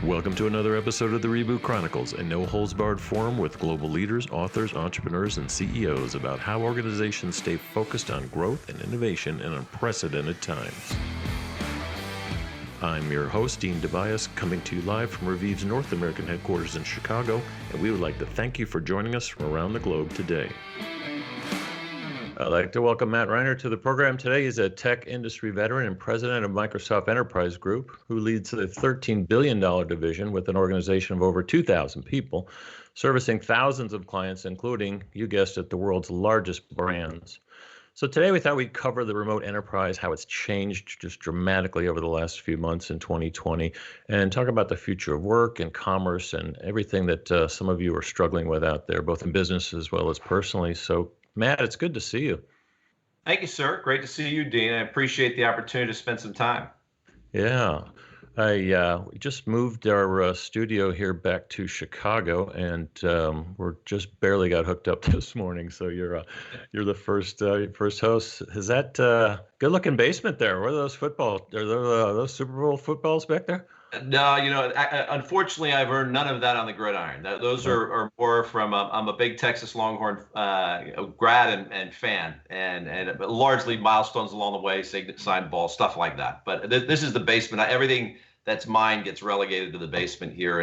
Welcome to another episode of the Reboot Chronicles, a no-holds-barred forum with global leaders, authors, entrepreneurs, and CEOs about how organizations stay focused on growth and innovation in unprecedented times. I'm your host, Dean DeBiase, coming to you live from Reviv's North American headquarters in Chicago, and we would like to thank you for joining us from around the globe today. I'd like to welcome Matt Renner to the program today. He's a tech industry veteran and president of Microsoft Enterprise Group, who leads the $13 billion division with an organization of over 2,000 people, servicing thousands of clients, including, you guessed it, the world's largest brands. So today we thought we'd cover the remote enterprise, how it's changed just dramatically over the last few months in 2020, and talk about the future of work and commerce and everything that some of you are struggling with out there, both in business as well as personally. So Matt, it's good to see you. Thank you, sir. Great to see you, Dean. I appreciate the opportunity to spend some time. Yeah, we just moved our studio here back to Chicago, and we're just barely got hooked up this morning. So you're the first host. Is that good-looking basement there? What are those those Super Bowl footballs back there? No, unfortunately, I've earned none of that on the gridiron. Those are more from, I'm a big Texas Longhorn grad and fan, and largely milestones along the way, signed ball, stuff like that. But this is the basement. Everything that's mine gets relegated to the basement here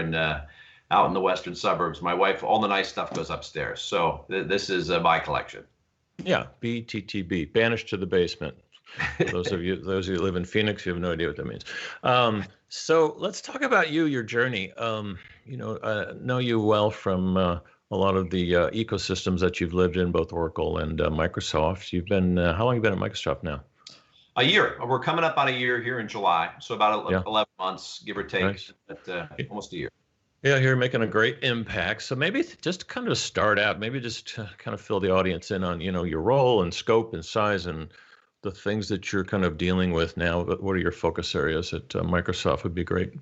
out in the western suburbs. My wife, all the nice stuff goes upstairs. So this is my collection. Yeah, BTTB, banished to the basement. Those of you who live in Phoenix, you have no idea what that means. So let's talk about your journey. I know you well from a lot of the ecosystems that you've lived in, both Oracle and Microsoft. You've been, how long have you been at Microsoft now? A year. We're coming up on a year here in July. So about 11 months, give or take, nice. But almost a year. Yeah, you're making a great impact. So maybe just kind of start out, maybe just kind of fill the audience in on, your role and scope and size and the things that you're kind of dealing with now. What are your focus areas at Microsoft would be great.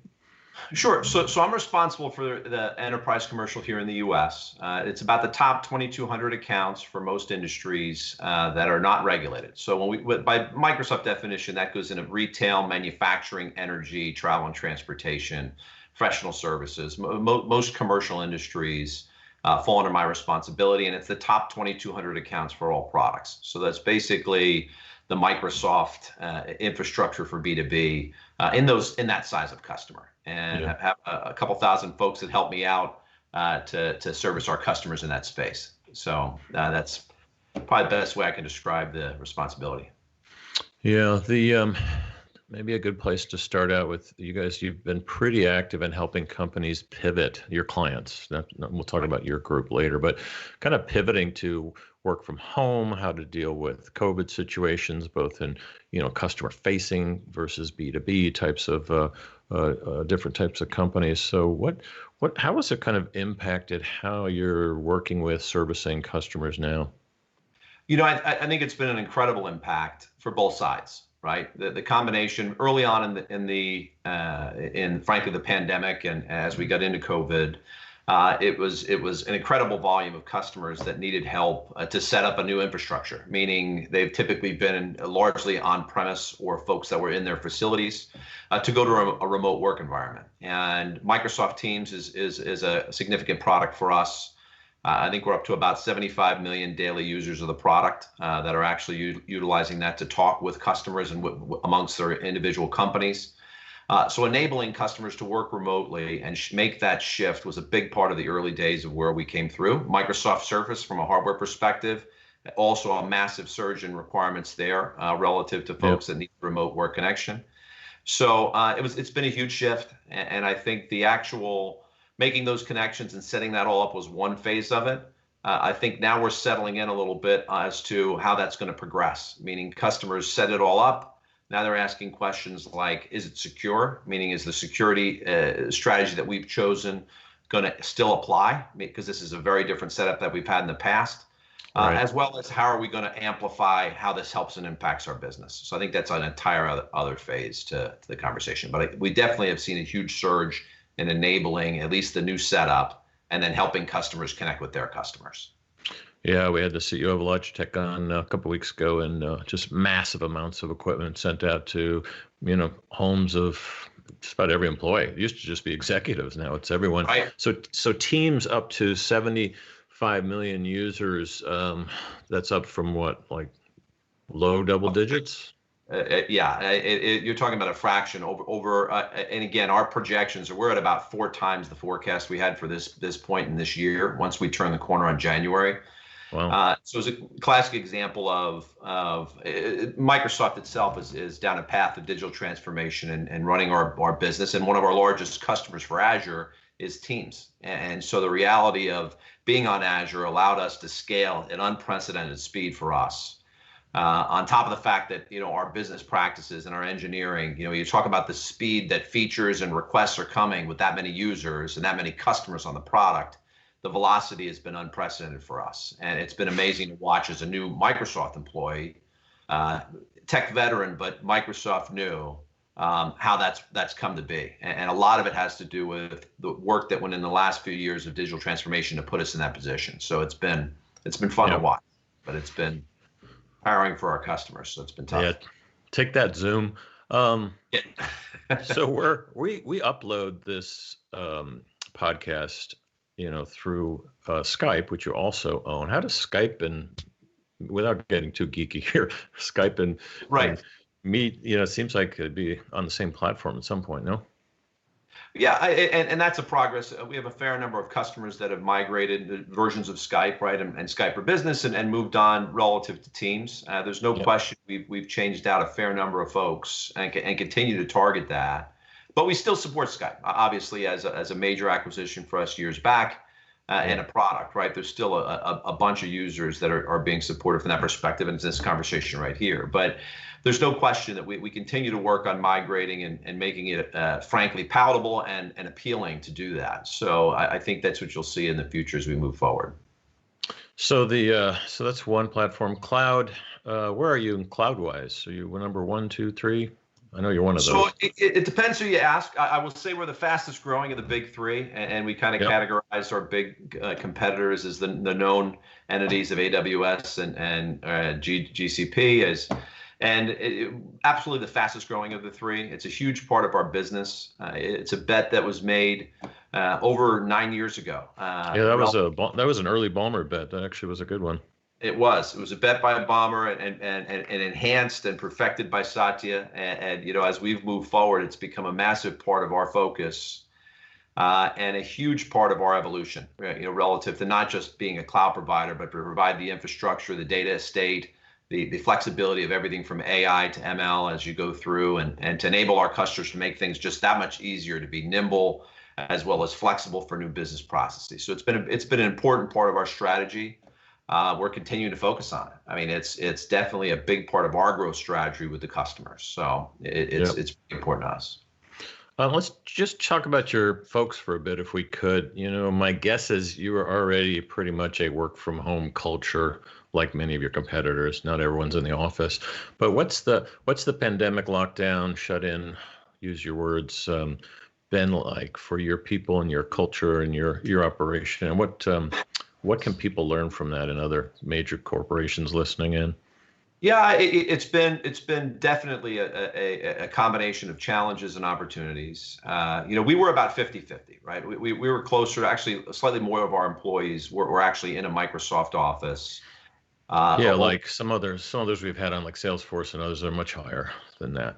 Sure. So I'm responsible for the enterprise commercial here in the U.S. It's about the top 2,200 accounts for most industries that are not regulated. So by Microsoft definition, that goes into retail, manufacturing, energy, travel and transportation, professional services. Most commercial industries fall under my responsibility, and it's the top 2,200 accounts for all products. So that's basically the Microsoft infrastructure for B2B in that size of customer, and have a couple thousand folks that help me out to service our customers in that space. So that's probably the best way I can describe the responsibility. Yeah, maybe a good place to start out with you guys. You've been pretty active in helping companies pivot, your clients. We'll talk about your group later, but kind of pivoting to work from home, how to deal with COVID situations, both in customer facing versus B2B types of different types of companies. So how has it kind of impacted how you're working with servicing customers now? I think it's been an incredible impact for both sides. Right, the combination early on in frankly the pandemic, and as we got into COVID, it was an incredible volume of customers that needed help to set up a new infrastructure. Meaning they've typically been largely on premise or folks that were in their facilities to go to a remote work environment. And Microsoft Teams is a significant product for us. I think we're up to about 75 million daily users of the product that are actually utilizing that to talk with customers and amongst their individual companies. So enabling customers to work remotely and make that shift was a big part of the early days of where we came through. Microsoft Surface, from a hardware perspective, also a massive surge in requirements there relative to folks that need remote work connection. So it's been a huge shift, and I think the actual making those connections and setting that all up was one phase of it. I think now we're settling in a little bit as to how that's going to progress, meaning customers set it all up. Now they're asking questions like, is it secure? Meaning, is the security strategy that we've chosen going to still apply? Because this is a very different setup that we've had in the past, right. As well as how are we going to amplify how this helps and impacts our business. So I think that's an entire other phase to the conversation. But we definitely have seen a huge surge in enabling at least the new setup and then helping customers connect with their customers. Yeah, we had the CEO of Logitech on a couple of weeks ago, and just massive amounts of equipment sent out to, homes of just about every employee. It used to just be executives. Now it's everyone. Right. So teams up to 75 million users. That's up from what, like low double digits? You're talking about a fraction over. And again, our projections are we're at about 4 times the forecast we had for this point in this year. Once we turn the corner on January. Wow. So it's a classic example of Microsoft itself is down a path of digital transformation and running our business. And one of our largest customers for Azure is Teams. And so the reality of being on Azure allowed us to scale at unprecedented speed for us. On top of the fact that, our business practices and our engineering, you talk about the speed that features and requests are coming with that many users and that many customers on the product. The velocity has been unprecedented for us. And it's been amazing to watch as a new Microsoft employee, tech veteran, but Microsoft new, how that's come to be. And a lot of it has to do with the work that went in the last few years of digital transformation to put us in that position. So it's been fun to watch, but it's been powering for our customers. So it's been tough. Yeah, take that Zoom. So we upload this podcast, through Skype, which you also own. How does Skype and, without getting too geeky here, Skype and Meet, it seems like it'd be on the same platform at some point, no? Yeah, and that's a progress. We have a fair number of customers that have migrated versions of Skype, right, and Skype for Business and moved on relative to Teams. There's no question we've changed out a fair number of folks and continue to target that. But we still support Skype, obviously, as a major acquisition for us years back and a product, right? There's still a bunch of users that are being supported from that perspective, and it's this conversation right here. But there's no question that we continue to work on migrating and making it, frankly, palatable and appealing to do that. So I think that's what you'll see in the future as we move forward. So so that's one platform. Cloud, where are you in cloudwise? Are you number 1, 2, 3? I know you're one of those. So it depends who you ask. I will say we're the fastest growing of the big 3, and we kind of categorize our big competitors as the known entities of AWS and GCP absolutely the fastest growing of the 3. It's a huge part of our business. It's a bet that was made over 9 years ago. That was an early Ballmer bet. That actually was a good one. It was a bet by Ballmer and enhanced and perfected by Satya. And as we've moved forward, it's become a massive part of our focus and a huge part of our evolution, relative to not just being a cloud provider, but to provide the infrastructure, the data estate, the flexibility of everything from AI to ML as you go through and to enable our customers to make things just that much easier, to be nimble as well as flexible for new business processes. So it's been an important part of our strategy. We're continuing to focus on it. I mean, it's definitely a big part of our growth strategy with the customers. So it's important to us. Let's just talk about your folks for a bit, if we could. My guess is you are already pretty much a work from home culture, like many of your competitors. Not everyone's in the office, but what's the pandemic lockdown, shut in, use your words, been like for your people and your culture and your operation, and what can people learn from that and other major corporations listening in? Yeah, it's been definitely a combination of challenges and opportunities. We were about 50-50, right? We were closer to actually slightly more of our employees were actually in a Microsoft office. Like some others we've had on like Salesforce and others are much higher than that.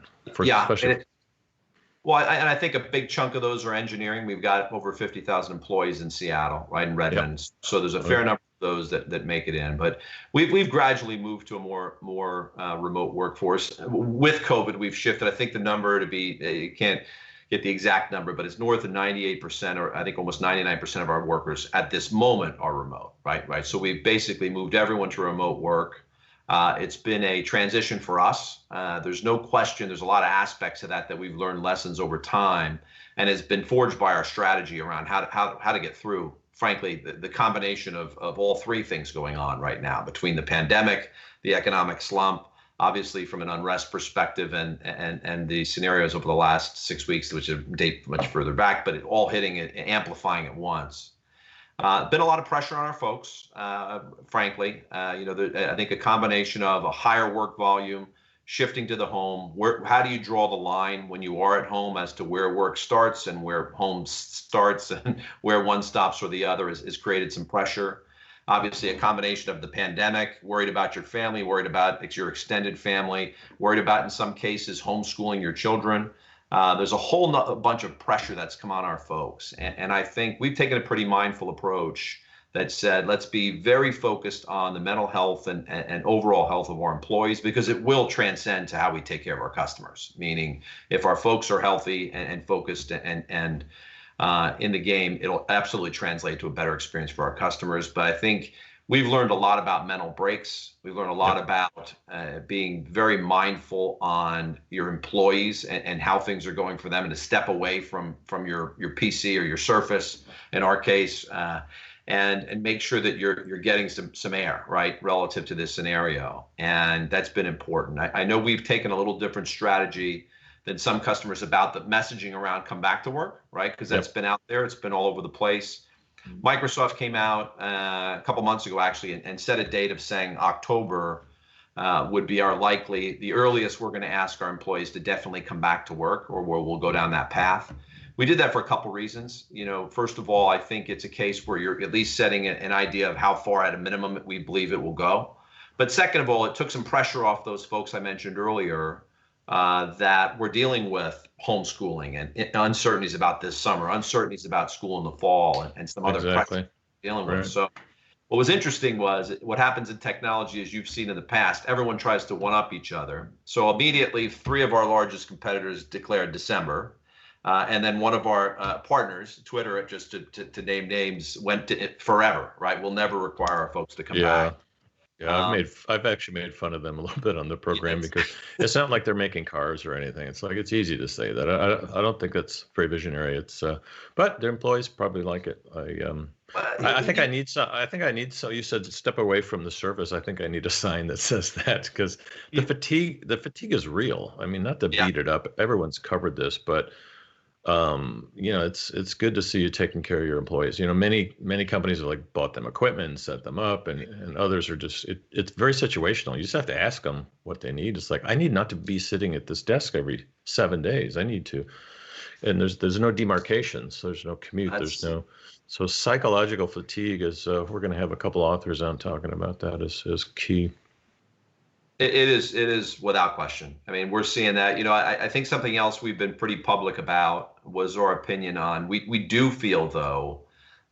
And I think a big chunk of those are engineering. We've got over 50,000 employees in Seattle, right, in Redmond. Yep. So there's a fair number of those that make it in. But we've gradually moved to a more remote workforce. With COVID, we've shifted. I think the number to be, you can't get the exact number, but it's north of 98%, or I think almost 99% of our workers at this moment are remote, right? So we've basically moved everyone to remote work. It's been a transition for us. There's no question. There's a lot of aspects of that we've learned lessons over time, and has been forged by our strategy around how to get through, frankly, the combination of all 3 things going on right now, between the pandemic, the economic slump, obviously from an unrest perspective, and the scenarios over the last 6 weeks, which date much further back, but it all hitting it, amplifying at once. Been a lot of pressure on our folks, frankly. I think a combination of a higher work volume, shifting to the home. How do you draw the line when you are at home as to where work starts and where home starts, and where one stops or the other is created some pressure. Obviously, a combination of the pandemic, worried about your family, worried about your extended family, worried about, in some cases, homeschooling your children. There's a whole bunch of pressure that's come on our folks. And I think we've taken a pretty mindful approach that said, let's be very focused on the mental health and overall health of our employees, because it will transcend to how we take care of our customers. Meaning, if our folks are healthy and focused and in the game, it'll absolutely translate to a better experience for our customers. But I think we've learned a lot about mental breaks. We've learned a lot about being very mindful on your employees and how things are going for them, and to step away from your PC or your Surface, in our case, and make sure that you're getting some air, right, relative to this scenario. And that's been important. I know we've taken a little different strategy than some customers about the messaging around come back to work, right? Because that's been out there. It's been all over the place. Microsoft came out a couple months ago, actually, and set a date of saying October would be the earliest we're going to ask our employees to definitely come back to work, or we'll go down that path. We did that for a couple reasons. First of all, I think it's a case where you're at least setting an idea of how far at a minimum we believe it will go. But second of all, it took some pressure off those folks I mentioned earlier that we're dealing with homeschooling and uncertainties about this summer, uncertainties about school in the fall, and some other pressure dealing with. So what was interesting was what happens in technology, as you've seen in the past, everyone tries to one-up each other. So immediately, 3 of our largest competitors declared December. And then one of our partners, Twitter, just to name names, went to it forever, right? We'll never require our folks to come back. Yeah, I've actually made fun of them a little bit on the program, because it's not like they're making cars or anything. It's like, it's easy to say that. I don't think that's very visionary. It's but their employees probably like it. I think I need so you said step away from the Surface. I think I need a sign that says that, because the fatigue is real. I mean, not to beat it up. Everyone's covered this, but it's good to see you taking care of your employees. Many companies have bought them equipment and set them up, and others are just, it's very situational. You just have to ask them what they need. It's like, I need not to be sitting at this desk every 7 days. I need to, and there's no demarcations. There's no commute. So psychological fatigue is, we're going to have a couple authors on talking about that is key. It is without question. I mean, we're seeing that. I think something else we've been pretty public about was our opinion on. We do feel, though,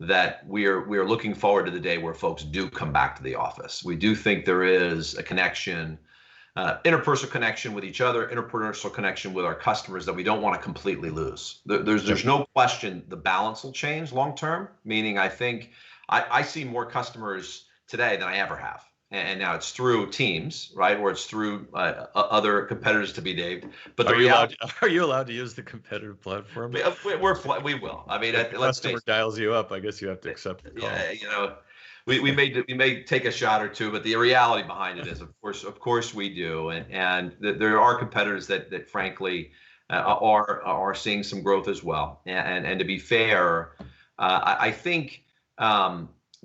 that we are looking forward to the day where folks do come back to the office. We do think there is a connection, interpersonal connection with each other, interpersonal connection with our customers, that we don't want to completely lose. There's no question the balance will change long term. Meaning, I think I see more customers today than I ever have. And now it's through Teams, right? Or it's through other competitors, to be named. But are you allowed to use the competitive platform? We will. I mean, if the customer dials you up, I guess you have to accept the call. Yeah, we may take a shot or two, but the reality behind it is, of course we do. And there are competitors that frankly are seeing some growth as well. And to be fair, I think.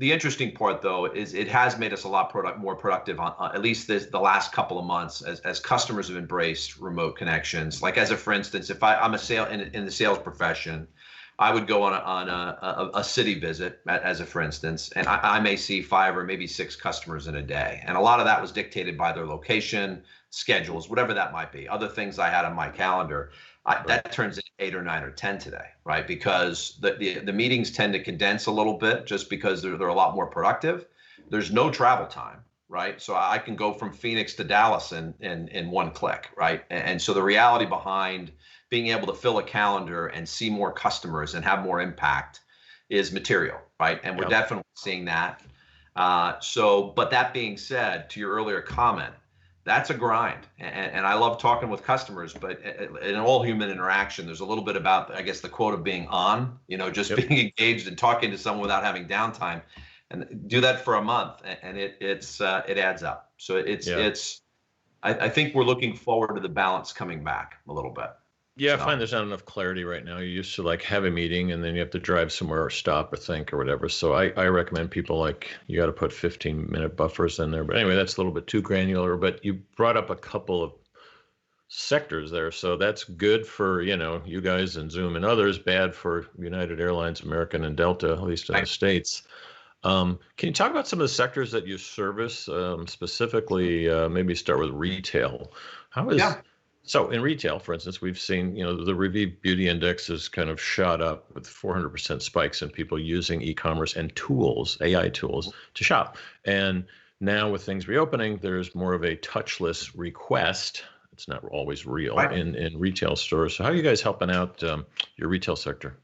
The interesting part, though, is it has made us a lot more productive on at least the last couple of months as customers have embraced remote connections. Like, for instance, if I'm in the sales profession, I would go on a city visit, for instance, and I may see 5 or maybe 6 customers in a day. And a lot of that was dictated by their location, schedules, whatever that might be, other things I had on my calendar. That turns into 8 or 9 or 10 today, right? Because the meetings tend to condense a little bit, just because they're a lot more productive. There's no travel time, right? So I can go from Phoenix to Dallas in one click, right? And so the reality behind being able to fill a calendar and see more customers and have more impact is material, right? And we're definitely seeing that. But that being said, to your earlier comment, that's a grind. And I love talking with customers, but in all human interaction, there's a little bit about, I guess, the quote of being on, just being engaged and talking to someone without having downtime, and do that for a month, and it adds up. So I think we're looking forward to the balance coming back a little bit. Yeah, I find there's not enough clarity right now. You used to have a meeting and then you have to drive somewhere or stop or think or whatever. So I recommend people you got to put 15-minute buffers in there. But anyway, that's a little bit too granular. But you brought up a couple of sectors there. So that's good for, you guys and Zoom and others, bad for United Airlines, American, and Delta, at least in the States. Can you talk about some of the sectors that you service, specifically, maybe start with retail? So in retail, for instance, we've seen, the Revive Beauty Index has kind of shot up with 400% spikes in people using e-commerce and tools, AI tools, to shop. And now with things reopening, there's more of a touchless request. It's not always real in retail stores. So how are you guys helping out your retail sector?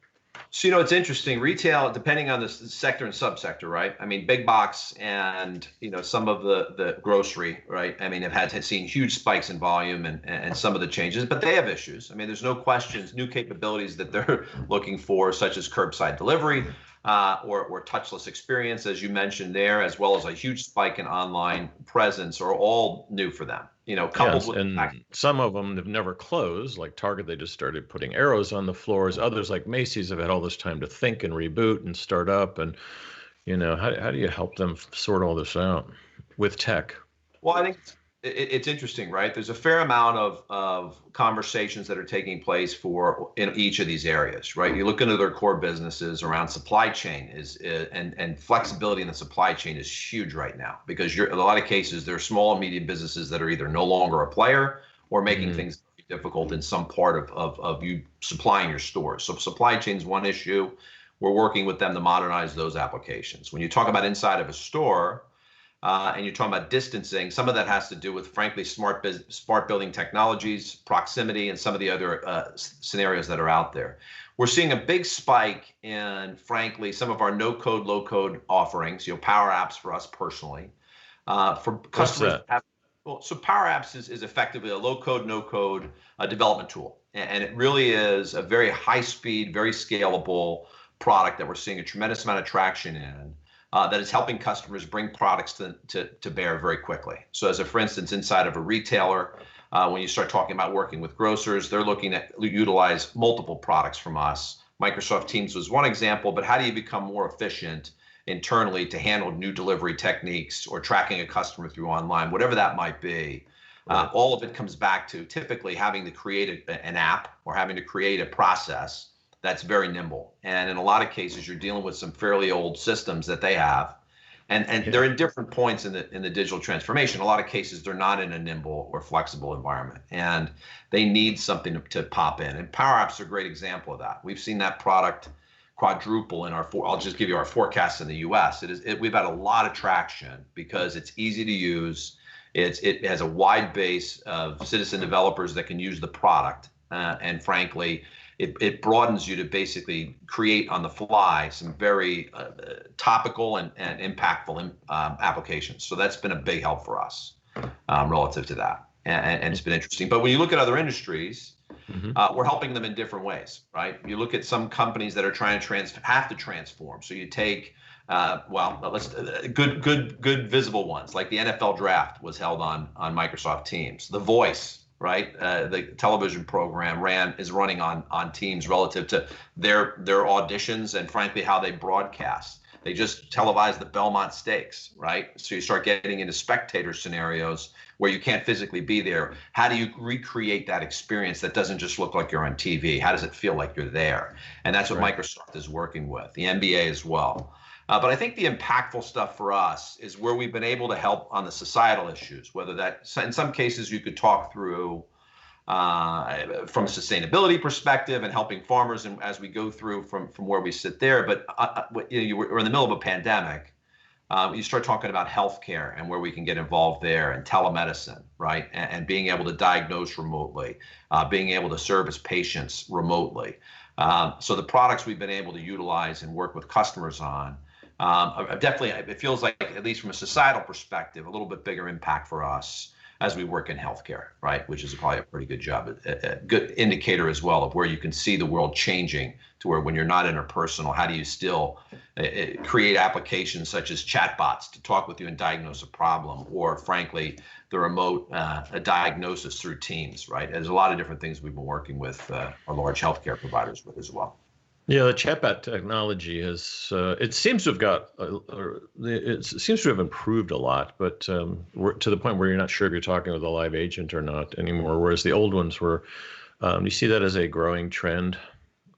So, it's interesting. Retail, depending on the sector and subsector, right? I mean, big box and, some of the grocery, right? I mean, have seen huge spikes in volume and some of the changes, but they have issues. I mean, there's no questions, new capabilities that they're looking for, such as curbside delivery or touchless experience, as you mentioned there, as well as a huge spike in online presence, are all new for them. Coupled with and some of them have never closed, like Target. They just started putting arrows on the floors. Others, like Macy's, have had all this time to think and reboot and start up. And how do you help them sort all this out with tech? Well, I think it's interesting, right? There's a fair amount of conversations that are taking place in each of these areas, right? You look into their core businesses around supply chain and flexibility in the supply chain is huge right now, because in a lot of cases, there are small and medium businesses that are either no longer a player or making things difficult in some part of you supplying your stores. So supply chain is one issue. We're working with them to modernize those applications. When you talk about inside of a store, and you're talking about distancing, some of that has to do with, frankly, smart building technologies, proximity, and some of the other scenarios that are out there. We're seeing a big spike in, frankly, some of our no-code, low-code offerings, Power Apps for us personally. For customers, so Power Apps is effectively a low-code, no-code development tool. And it really is a very high-speed, very scalable product that we're seeing a tremendous amount of traction in. That is helping customers bring products to bear very quickly. So for instance, inside of a retailer, when you start talking about working with grocers, they're looking to utilize multiple products from us. Microsoft Teams was one example, but how do you become more efficient internally to handle new delivery techniques or tracking a customer through online, whatever that might be? Right. All of it comes back to typically having to create an app or having to create a process that's very nimble. And in a lot of cases, you're dealing with some fairly old systems that they have. And they're in different points in the digital transformation. In a lot of cases, they're not in a nimble or flexible environment. And they need something to pop in. And Power Apps are a great example of that. We've seen that product quadruple in I'll just give you our forecast in the US. We've had a lot of traction because it's easy to use. It has a wide base of citizen developers that can use the product. And frankly, it broadens you to basically create on the fly some very topical and impactful applications. So that's been a big help for us relative to that. And it's been interesting. But when you look at other industries, we're helping them in different ways, right? You look at some companies that are trying to have to transform. So you take, good visible ones, like the NFL draft was held on Microsoft Teams. The Voice, right? The television program is running on Teams relative to their auditions and frankly how they broadcast. They just televised the Belmont Stakes, right? So you start getting into spectator scenarios where you can't physically be there. How do you recreate that experience that doesn't just look like you're on TV? How does it feel like you're there? And that's what Microsoft is working with, the NBA as well. But I think the impactful stuff for us is where we've been able to help on the societal issues, whether that, in some cases, you could talk through from a sustainability perspective and helping farmers and as we go through from where we sit there. But we're in the middle of a pandemic. You start talking about healthcare and where we can get involved there and telemedicine, right? And being able to diagnose remotely, being able to service patients remotely. So the products we've been able to utilize and work with customers on, definitely, it feels like, at least from a societal perspective, a little bit bigger impact for us as we work in healthcare, right? Which is probably a pretty good job, a good indicator as well of where you can see the world changing to where when you're not interpersonal, how do you still create applications such as chatbots to talk with you and diagnose a problem, or frankly, the remote diagnosis through Teams, right? There's a lot of different things we've been working with our large healthcare providers with as well. Yeah, the chatbot technology has it seems to have it seems to have improved a lot, but we're to the point where you're not sure if you're talking with a live agent or not anymore. Whereas the old ones were, you see that as a growing trend,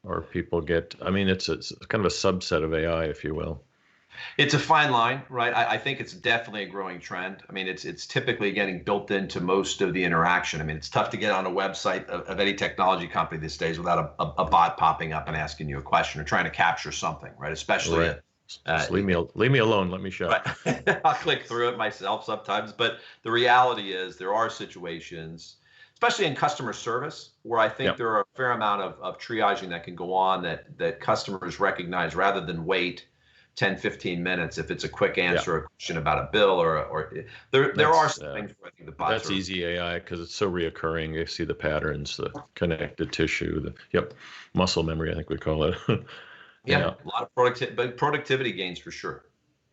or people get. I mean, it's kind of a subset of AI, if you will. It's a fine line, right? I think it's definitely a growing trend. I mean, it's typically getting built into most of the interaction. I mean, it's tough to get on a website of any technology company these days without a bot popping up and asking you a question or trying to capture something, right? Especially, Right. Just leave me alone. Let me shop. right. I'll click through it myself sometimes, but the reality is there are situations, especially in customer service, where I think Yep. there are a fair amount of triaging that can go on that customers recognize rather than wait 10, 15 minutes if it's a quick answer or a question about a bill or there are some things where I think the bots That's easy AI because it's so reoccurring. You see the patterns, the connected tissue, muscle memory, I think we call it. yeah, a lot of productivity gains for sure.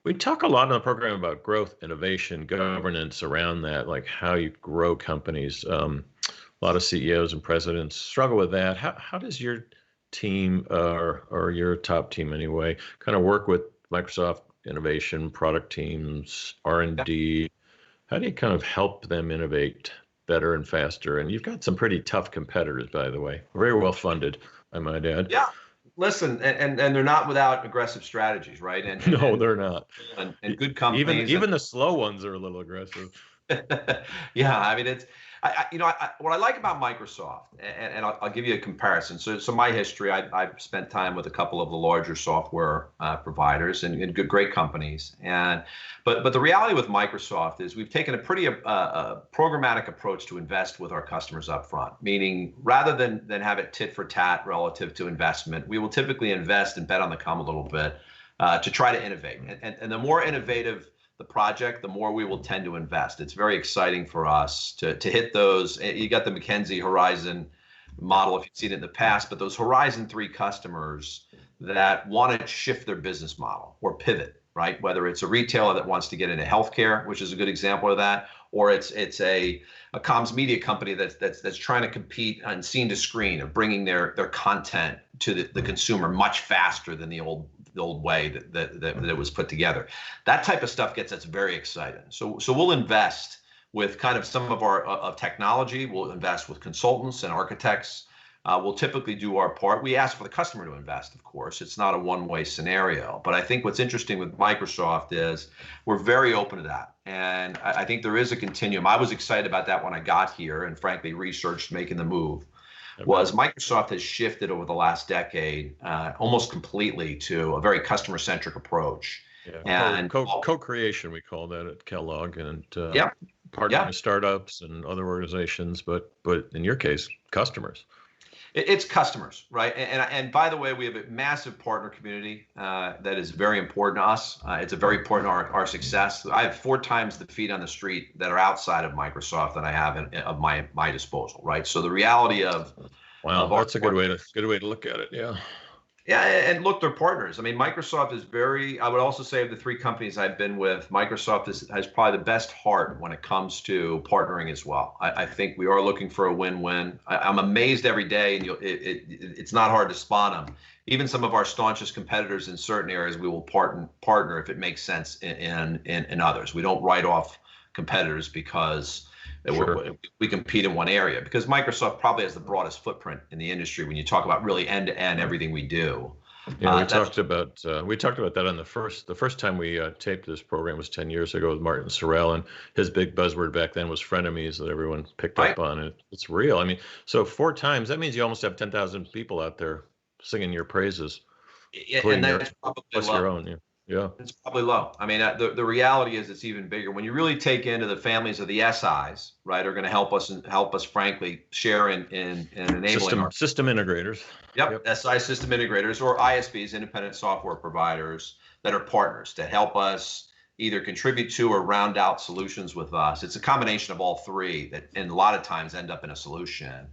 We talk a lot in the program about growth, innovation, governance around that, like how you grow companies. A lot of CEOs and presidents struggle with that. How does your team or your top team anyway kind of work with Microsoft innovation, product teams, R&D? How do you kind of help them innovate better and faster? And you've got some pretty tough competitors, by the way, very well funded, I might add. Yeah. Listen, and they're not without aggressive strategies, right? No, they're not. And good companies. Even the slow ones are a little aggressive. Yeah, I mean, what I like about Microsoft, and I'll give you a comparison. So my history, I've spent time with a couple of the larger software providers and great companies. But the reality with Microsoft is we've taken a pretty programmatic approach to invest with our customers up front, meaning rather than have it tit for tat relative to investment, we will typically invest and bet on the come a little bit to try to innovate. And the more innovative the project, the more we will tend to invest. It's very exciting for us to hit those. You got the McKinsey Horizon model if you've seen it in the past, but those Horizon 3 customers that want to shift their business model or pivot, right? Whether it's a retailer that wants to get into healthcare, which is a good example of that, or it's a comms media company that's trying to compete on scene to screen of bringing their content to the consumer much faster than the old way that it was put together. That type of stuff gets us very excited. So we'll invest with kind of some of our of technology. We'll invest with consultants and architects. We'll typically do our part. We ask for the customer to invest, of course. It's not a one-way scenario. But I think what's interesting with Microsoft is we're very open to that. And I think there is a continuum. I was excited about that when I got here and frankly researched making the move. Was Microsoft has shifted over the last decade almost completely to a very customer-centric approach. Yeah, and co-creation, we call that at Kellogg, and partnering with startups and other organizations, but in your case, customers. It's customers, right? And by the way, we have a massive partner community that is very important to us. It's a very important to our success. I have 4 times the feet on the street that are outside of Microsoft that I have of my disposal, right? So the reality of that's a good way to look at it. Yeah. Yeah, and look, they're partners. I mean, Microsoft is I would also say of the 3 companies I've been with, Microsoft has probably the best heart when it comes to partnering as well. I think we are looking for a win-win. I'm amazed every day, and it's not hard to spot them. Even some of our staunchest competitors in certain areas, we will partner if it makes sense in others. We don't write off competitors because we compete in one area, because Microsoft probably has the broadest footprint in the industry when you talk about really end-to-end everything we do. Yeah, we talked about that on the first time we taped this program was 10 years ago with Martin Sorrell, and his big buzzword back then was frenemies that everyone picked up on. And it's real. I mean, so 4 times, that means you almost have 10,000 people out there singing your praises. Yeah, and that's probably plus your own. Yeah. It's probably low. I mean, the reality is it's even bigger. When you really take into the families of the SIs, right, are going to help us, frankly, share in enabling system integrators. Yep, SI system integrators or ISVs, independent software providers that are partners that help us either contribute to or round out solutions with us. It's a combination of all 3 that, and a lot of times, end up in a solution.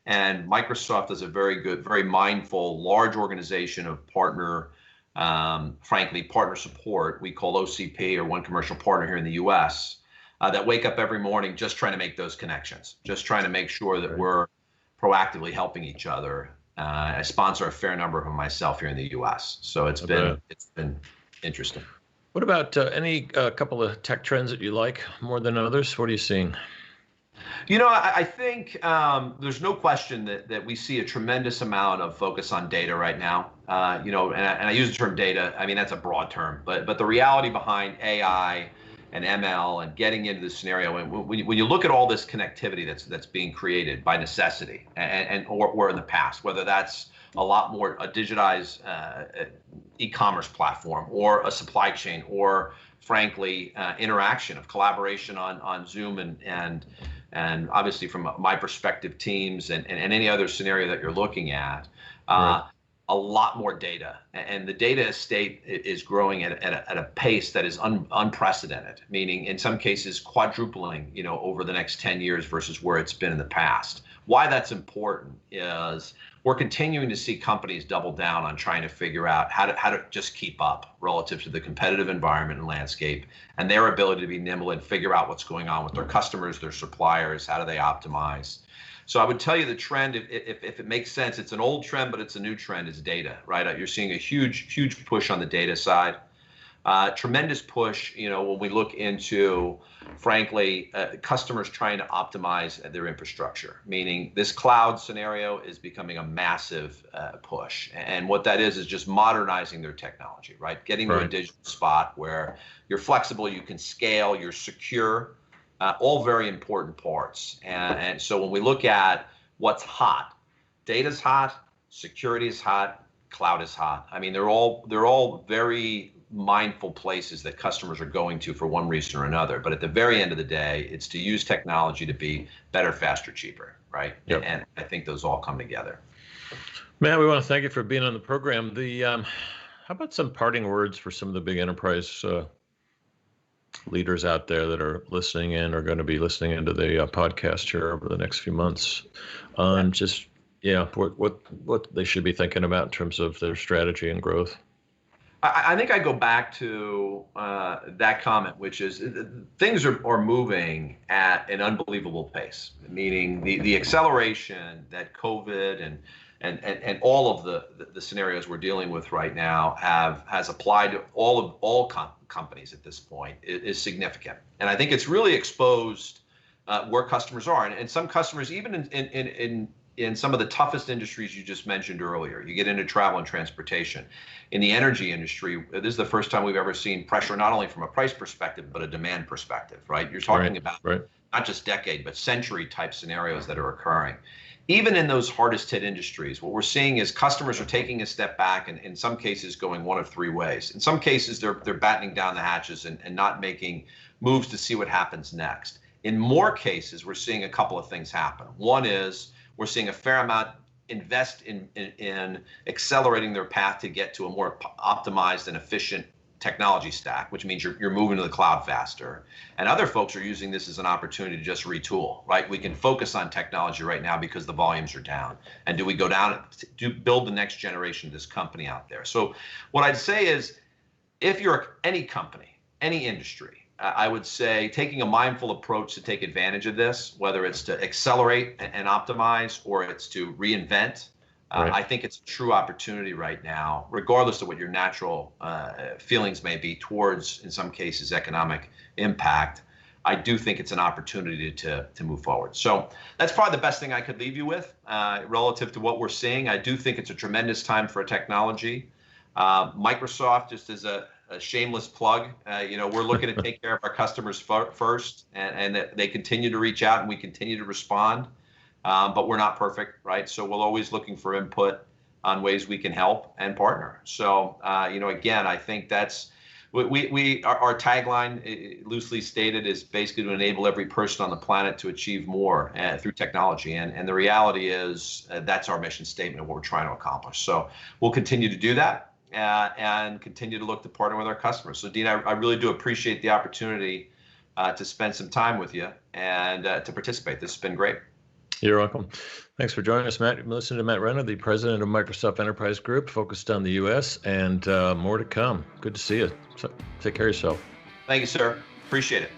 And Microsoft is a very good, very mindful, large organization of partner. Frankly, partner support, we call OCP, or One Commercial Partner here in the US, that wake up every morning just trying to make those connections, just trying to make sure that we're proactively helping each other I sponsor a fair number of them myself here in the U.S. So it's been interesting. What about any couple of tech trends that you like more than others? What are you seeing? I think there's no question that we see a tremendous amount of focus on data right now. And I use the term data. I mean, that's a broad term, but the reality behind AI and ML and getting into the scenario, and when you look at all this connectivity that's being created by necessity or in the past, whether that's a lot more a digitized e-commerce platform or a supply chain or frankly interaction of collaboration on Zoom and obviously from my perspective teams and any other scenario that you're looking at, right. A lot more data, and the data estate is growing at a pace that is unprecedented, meaning in some cases quadrupling, over the next 10 years versus where it's been in the past. Why that's important is we're continuing to see companies double down on trying to figure out how to just keep up relative to the competitive environment and landscape and their ability to be nimble and figure out what's going on with their customers, their suppliers, how do they optimize. So I would tell you the trend, if it makes sense, it's an old trend, but it's a new trend, is data, right? You're seeing a huge push on the data side. Tremendous push, when we look into, frankly, customers trying to optimize their infrastructure, meaning this cloud scenario is becoming a massive push. And what that is just modernizing their technology, right? Getting to a digital spot where you're flexible, you can scale, you're secure, all very important parts. And so when we look at what's hot, data's hot, security is hot, cloud is hot. I mean, they're all very mindful places that customers are going to for one reason or another. But at the very end of the day, it's to use technology to be better, faster, cheaper, right? Yep. And I think those all come together. Matt, we want to thank you for being on the program. How about some parting words for some of the big enterprise leaders out there that are listening in or going to be listening into the podcast here over the next few months on what they should be thinking about in terms of their strategy and growth? I think I go back to that comment, which is things are moving at an unbelievable pace, meaning the acceleration that COVID and all of the scenarios we're dealing with right now has applied to all companies at this point is significant. And I think it's really exposed where customers are. And some customers, even in some of the toughest industries you just mentioned earlier, you get into travel and transportation. In the energy industry, this is the first time we've ever seen pressure, not only from a price perspective, but a demand perspective, right? You're talking about not just decade, but century type scenarios that are occurring. Even in those hardest hit industries, what we're seeing is customers are taking a step back and in some cases going one of three ways. In some cases, they're battening down the hatches and not making moves to see what happens next. In more cases, we're seeing a couple of things happen. One is we're seeing a fair amount invest in accelerating their path to get to a more optimized and efficient technology stack, which means you're moving to the cloud faster. And other folks are using this as an opportunity to just retool, right? We can focus on technology right now because the volumes are down. And do we go down to build the next generation of this company out there? So what I'd say is, if you're any company, any industry, I would say taking a mindful approach to take advantage of this, whether it's to accelerate and optimize or it's to reinvent. I think it's a true opportunity right now, regardless of what your natural feelings may be towards, in some cases, economic impact. I do think it's an opportunity to move forward. So that's probably the best thing I could leave you with relative to what we're seeing. I do think it's a tremendous time for technology. Microsoft, just as a shameless plug, we're looking to take care of our customers first, and they continue to reach out and we continue to respond. But we're not perfect, right? So we're always looking for input on ways we can help and partner. So, again, I think that's our tagline, loosely stated, is basically to enable every person on the planet to achieve more through technology. And the reality is that's our mission statement of what we're trying to accomplish. So we'll continue to do that and continue to look to partner with our customers. So, Dean, I really do appreciate the opportunity to spend some time with you and to participate. This has been great. You're welcome. Thanks for joining us, Matt. Listen to Matt Renner, the president of Microsoft Enterprise Group, focused on the U.S., and more to come. Good to see you. So, take care of yourself. Thank you, sir. Appreciate it.